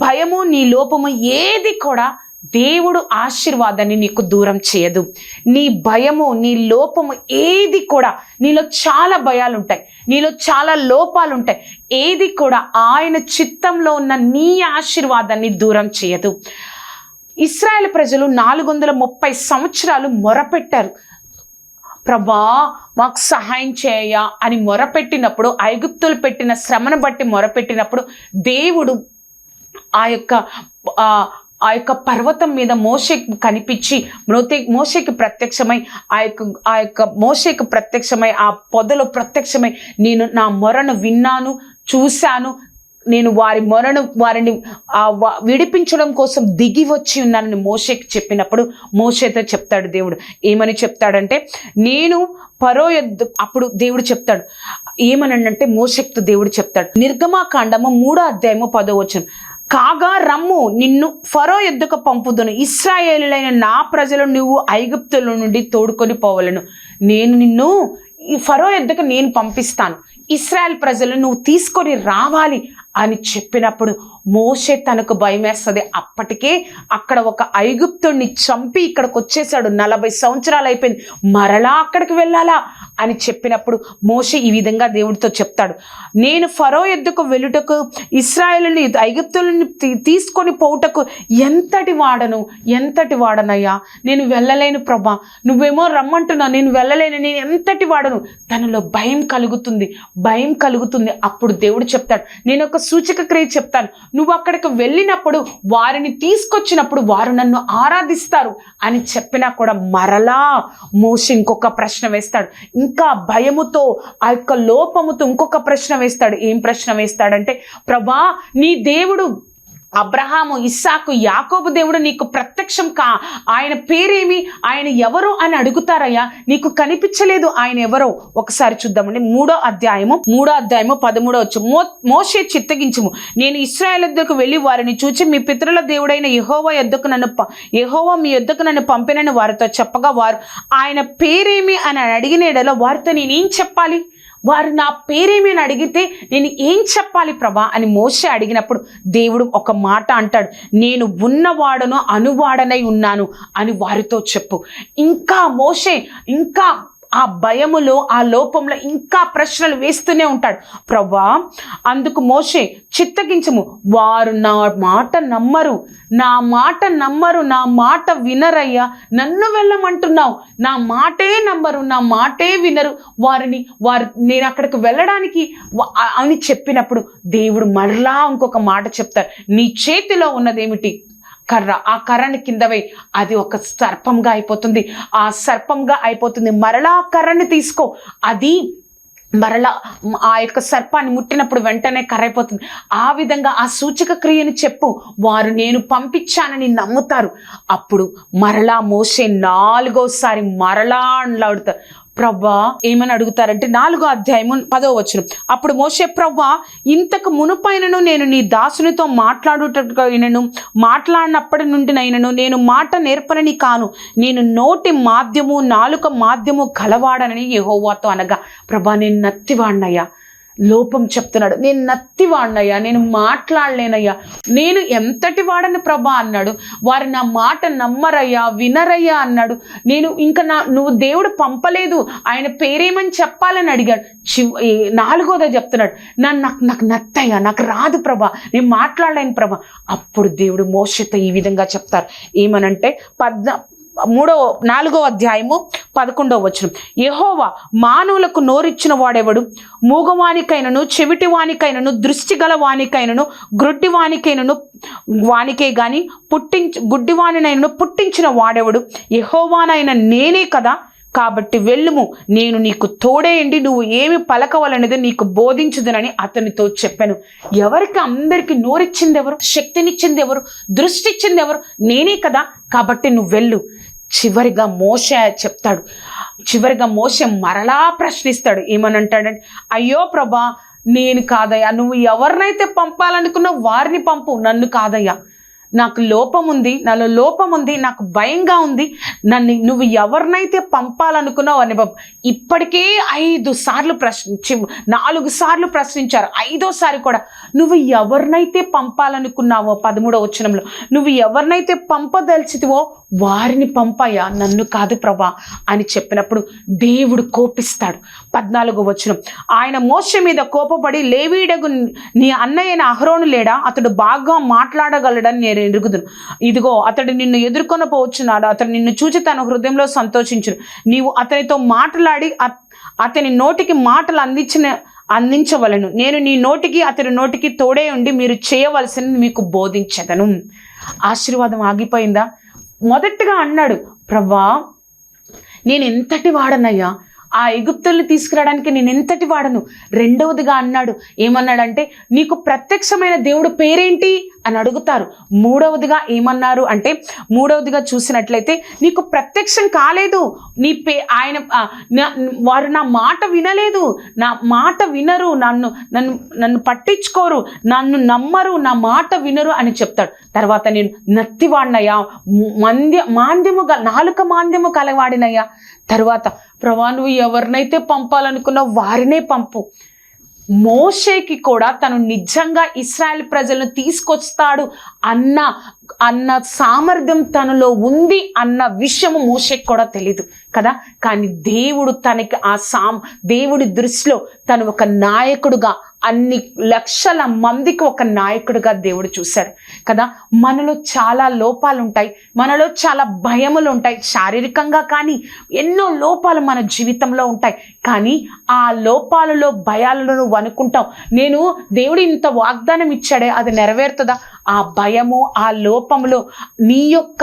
భయము నీ లోపము ఏది కూడా దేవుడు ఆశీర్వాదాన్ని నీకు దూరం చేయదు. నీ భయము నీ లోపము ఏది కూడా, నీలో చాలా భయాలు ఉంటాయి, నీలో చాలా లోపాలు ఉంటాయి, ఏది కూడా ఆయన చిత్తంలో ఉన్న నీ ఆశీర్వాదాన్ని దూరం చేయదు. ఇశ్రాయేలు ప్రజలు 430 సంవత్సరాలు మొరపెట్టారు, ప్రభా మాకు సహాయం చేయ అని మొరపెట్టినప్పుడు, ఐగుప్తులు పెట్టిన శ్రమను బట్టి మొరపెట్టినప్పుడు దేవుడు ఆ యొక్క పర్వతం మీద మోషేకి కనిపించి మోషేకి ప్రత్యక్షమై మోషేకి ప్రత్యక్షమై ఆ పొదలో ప్రత్యక్షమై నేను నా మొరను విన్నాను, చూశాను, నేను వారిని విడిపించడం కోసం దిగి వచ్చి ఉన్నానని మోషేకి చెప్పినప్పుడు మోషేతో చెప్తాడు దేవుడు. ఏమని చెప్తాడంటే, నేను ఫరో యొద్ద, అప్పుడు దేవుడు చెప్తాడు ఏమనంటే మోషేతో దేవుడు చెప్తాడు, నిర్గమాకాండము 3వ అధ్యాయము 10వ వచనం, కాగా రమ్ము నిన్ను ఫరో యొద్దకు పంపుదును, ఇశ్రాయేలులైన నా ప్రజలు నువ్వు ఐగుప్తుల నుండి తోడుకొని పోవలను. నేను నిన్ను ఈ ఫరో యొద్దకు నేను పంపిస్తాను, ఇశ్రాయేల్ ప్రజలు నువ్వు తీసుకొని రావాలి అని చెప్పినప్పుడు మోషే తనకు భయం వేస్తుంది. అప్పటికే అక్కడ ఒక ఐగుప్తుడిని చంపి ఇక్కడికి వచ్చేసాడు, 40 సంవత్సరాలు అయిపోయింది, మరలా అక్కడికి వెళ్ళాలా అని చెప్పినప్పుడు మోషే ఈ విధంగా దేవుడితో చెప్తాడు, నేను ఫరో యొద్దకు వెళ్ళుటకు ఇశ్రాయేలుని ఐగుప్తులని తీసుకొని పోవుటకు ఎంతటి వాడనయ్యా, నేను వెళ్ళలేను ప్రభా, నువ్వేమో రమ్మంటున్నా, నేను వెళ్ళలేను, నేను ఎంతటి వాడను. తనలో భయం కలుగుతుంది. అప్పుడు దేవుడు చెప్తాడు, నేను ఒక సూచక క్రియ చెప్తాను, నువ్వు అక్కడికి వెళ్ళినప్పుడు వారిని తీసుకొచ్చినప్పుడు వారు నన్ను ఆరాధిస్తారు అని చెప్పినా కూడా మరలా మోషే ఇంకొక ప్రశ్న వేస్తాడు, ఇంకా భయముతో ఆ యొక్క లోపముతో ఇంకొక ప్రశ్న వేస్తాడు. ఏం ప్రశ్న వేస్తాడంటే, ప్రభా నీ దేవుడు అబ్రహాము, ఇస్సాకు, యాకోబు దేవుడు నీకు ప్రత్యక్షం ఆయన పేరేమి, ఆయన ఎవరు అని అడుగుతారయ్యా, నీకు కనిపించలేదు, ఆయన ఎవరో ఒకసారి చూద్దామండి. 3వ అధ్యాయము 13వ వచనం, మోషే చిత్తగించుము, నేను ఇశ్రాయేలు యొద్దకు వెళ్ళి వారిని చూచి మీ పితరుల దేవుడైన యెహోవా మీ యొద్దకు నన్ను పంపినని వారితో చెప్పగా, వారు ఆయన పేరేమి అని అడిగిన యెడల వారితో నేనేం చెప్పాలి, వారు నా పేరేమని అడిగితే నేను ఏం చెప్పాలి ప్రభా అని మోషే అడిగినప్పుడు దేవుడు ఒక మాట అంటాడు, నేను ఉన్నవాడను అనువాడనై ఉన్నాను అని వారితో చెప్పు. ఇంకా మోషే ఇంకా ఆ భయములో ఆ లోపంలో ఇంకా ప్రశ్నలు వేస్తూనే ఉంటాడు. ప్రభా అందుకు మోషే చిత్తగించము, వారు నా మాట నమ్మరు, నా మాట వినరయ్యా, నన్ను వెళ్ళమంటున్నావు, నా మాటే నమ్మరు, నా మాటే వినరు, నేను అక్కడికి వెళ్ళడానికి అని చెప్పినప్పుడు దేవుడు మరలా ఇంకొక మాట చెప్తారు, నీ చేతిలో ఉన్నదేమిటి, కర్ర, ఆ కర్రని కిందవై అది ఒక సర్పంగా అయిపోతుంది, మరలా ఆ కర్రని తీసుకో, అది మరలా ఆ యొక్క సర్పాన్ని ముట్టినప్పుడు వెంటనే కర్ర అయిపోతుంది. ఆ విధంగా ఆ సూచక క్రియని చెప్పు, వారు నేను పంపించానని నమ్ముతారు. అప్పుడు మరలా మోషే 4వసారి మరలా అండ్లాడుతారు. ప్రభా ఏమని అడుగుతారంటే 4వ అధ్యాయము 10వ వచనం, అప్పుడు మోషే, ప్రభా ఇంతకు మునుపైనను నేను నీ దాసునితో మాట్లాడినప్పటి నుండి నేను మాట నేర్పనని కాను, నేను నోటి మాధ్యము నాలుక మాధ్యము గలవాడనని యెహోవాతో అనగా, ప్రభా నేను నత్తివాడినయ్యా, లోపం చెప్తున్నాడు, నేను నత్తివాడినయ్యా, నేను మాట్లాడలేనయ్యా, నేను ఎంతటి వాడని ప్రభా అన్నాడు. వారు నా మాట నమ్మరయ్యా, వినరయ్యా అన్నాడు. నేను ఇంకా నువ్వు దేవుడు పంపలేదు, ఆయన పేరేమని చెప్పాలని అడిగాడు. 4వది చెప్తున్నాడు, నాకు నత్తయ్యా, నాకు రాదు ప్రభా, నేను మాట్లాడలేను ప్రభా. అప్పుడు దేవుడు మోషేతో ఈ విధంగా చెప్తారు, ఏమనంటే 4వ అధ్యాయము 11వ వచనం, యెహోవా మానవులకు నోరిచ్చిన వాడెవడు, మూగవానికైనను చెవిటివానికైనను దృష్టి గల వానికైనను గ్రుడ్డివానికైనను వానికే గాని గుడ్డివానినైనను పుట్టించిన వాడెవడు, యెహోవానైన నేనే కదా, కాబట్టి వెళ్ళుము, నేను నీకు తోడేయండి, నువ్వు ఏమి పలకవలనేది నీకు బోధించుదునని అతనితో చెప్పాను. ఎవరికి అందరికి నోరిచ్చింది ఎవరు, శక్తినిచ్చింది ఎవరు, దృష్టి ఇచ్చింది ఎవరు, నేనే కదా, కాబట్టి నువ్వు వెళ్ళు. చివరిగా మోషే మరలా ప్రశ్నిస్తాడు. ఏమనంటాడంటే, అయ్యో ప్రభా నేను కాదయ్యా, నువ్వు ఎవరినైతే పంపాలనుకున్నావు వారిని పంపు, నన్ను కాదయ్యా, నాకు లోపం ఉంది, నాలో లోపం ఉంది, నాకు భయంగా ఉంది, నువ్వు ఎవరినైతే పంపాలనుకున్నావు అని ఇప్పటికే 5 సార్లు 4 సార్లు ప్రశ్నించారు. 5వసారి కూడా నువ్వు ఎవరినైతే పంపాలనుకున్నావో 13వ వచనంలో నువ్వు ఎవరినైతే పంపదలిచితివో వారిని పంపయ్యా, నన్ను కాదు ప్రభా అని చెప్పినప్పుడు దేవుడు కోపిస్తాడు. 14వ వచనం, ఆయన మోషే మీద కోపపడి, లేవీయుడగు నీ అన్నయ్యైన అహరోను లేడా, అతడు బాగా మాట్లాడగలడని నేను ఎరుగుదును. ఇదిగో అతడు నిన్ను ఎదుర్కొనపోవచ్చున్నాడు, అతడు నిన్ను చూచి తన హృదయంలో సంతోషించును. నీవు అతనితో మాట్లాడి అతని నోటికి మాటలు అందించవలను. నేను నీ నోటికి అతని నోటికి తోడే ఉండి మీరు చేయవలసింది మీకు బోధించదను. ఆశీర్వాదం ఆగిపోయిందా? మొదటిగా అన్నాడు, ప్రభా నేను ఎంతటి వాడనయ్యా, ఆ ఎగుప్తుల్ని తీసుకురావడానికి నేను ఎంతటి వాడను. రెండవదిగా అన్నాడు, ఏమన్నాడంటే నీకు ప్రత్యక్షమైన దేవుడు పేరేంటి అని అడుగుతారు. మూడవదిగా ఏమన్నారు అంటే, మూడవదిగా చూసినట్లయితే నీకు ప్రత్యక్షం కాలేదు, వారు నా మాట వినలేదు, నా మాట వినరు, నన్ను పట్టించుకోరు, నన్ను నమ్మరు, నా మాట వినరు అని చెప్తాడు. తర్వాత నేను నత్తివాడినయ్యా, నాలుక మాంద్యము కలవాడినయ్యా. తర్వాత ప్రభా నువ్వు ఎవరినైతే పంపాలనుకున్నావు వారినే పంపు. మోషేకి కూడా తను నిజంగా ఇశ్రాయేల్ ప్రజలను తీసుకొస్తాడు అన్న సామర్థ్యం తనలో ఉంది అన్న విషయము మోషేకి కూడా తెలీదు కదా. కానీ దేవుడు తనకి దేవుడి దృష్టిలో తను ఒక నాయకుడుగా, అన్ని లక్షల మందికి ఒక నాయకుడిగా దేవుడు చూశాడు కదా. మనలో చాలా లోపాలు ఉంటాయి, మనలో చాలా భయములు ఉంటాయి, శారీరకంగా కానీ ఎన్నో లోపాలు మన జీవితంలో ఉంటాయి. కానీ ఆ లోపాలలో భయాలను నువ్వు అనుకుంటావు, నేను దేవుడు ఇంత వాగ్దానం ఇచ్చాడే అది నెరవేరుతుందా? ఆ భయము, ఆ లోపంలో నీ యొక్క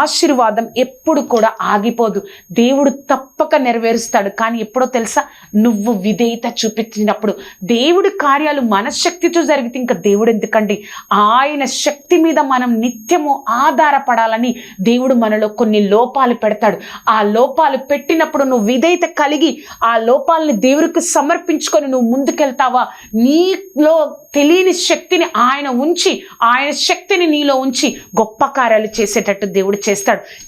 ఆశీర్వాదం ఎప్పుడు కూడా ఆగిపోదు. దేవుడు తప్పక నెరవేరుస్తాడు. కానీ ఎప్పుడో తెలుసా, నువ్వు విధేయత చూపించినప్పుడు. దేవుడి కార్యాలు మన శక్తితో జరిగితే ఇంకా దేవుడు ఎందుకండి? ఆయన శక్తి మీద మనం నిత్యము ఆధారపడాలని దేవుడు మనలో కొన్ని లోపాలు పెడతాడు. ఆ లోపాలు పెట్టినప్పుడు నువ్వు విధేయత కలిగి ఆ లోపాలని దేవుడికి సమర్పించుకొని నువ్వు ముందుకెళ్తావా, నీలో తెలియని శక్తిని ఆయన శక్తిని నీలో ఉంచి గొప్ప కార్యాలు చేసేటట్టు దేవుడు చేస్తాడు.